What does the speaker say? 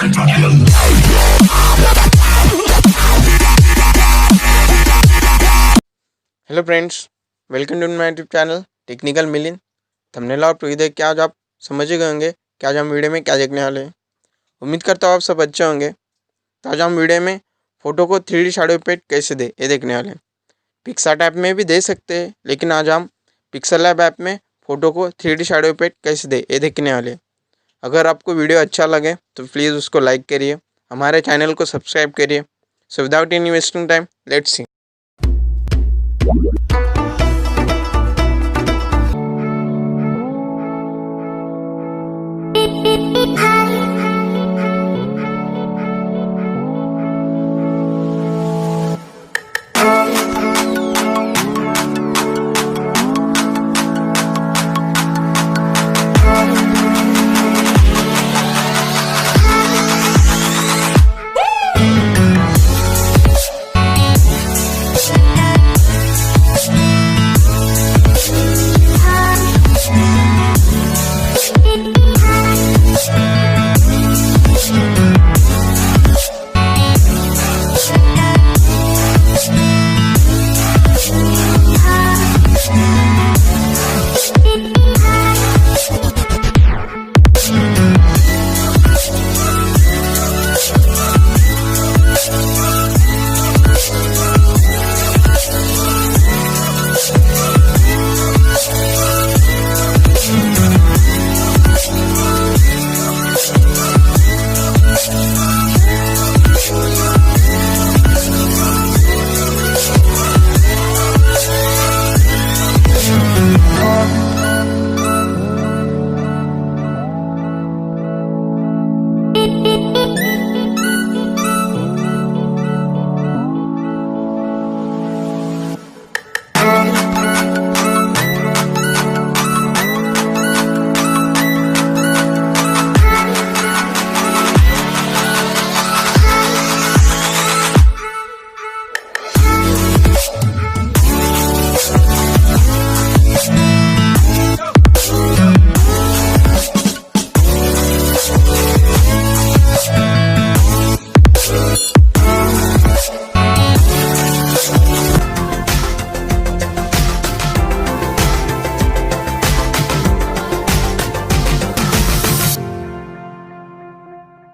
Hello friends, welcome to my YouTube channel technical Milind. Thumbnail और preview देख के आज आप समझ ही गए होंगे कि आज हम वीडियो में क्या देखने वाले हैं। उम्मीद करता हूँ आप सब अच्छे होंगे। तो आज हम वीडियो में फ़ोटो को 3D शैडो इफेक्ट कैसे दे ये देखने वाले हैं। पिक्सआर्ट ऐप में भी दे सकते हैं, लेकिन आज हम पिक्सेलैब ऐप में फ़ोटो को 3D शैडो इफेक्ट कैसे दे ये देखने वाले हैं। अगर आपको वीडियो अच्छा लगे तो प्लीज़ उसको लाइक करिए, हमारे चैनल को सब्सक्राइब करिए। So without any wasting time, let's see.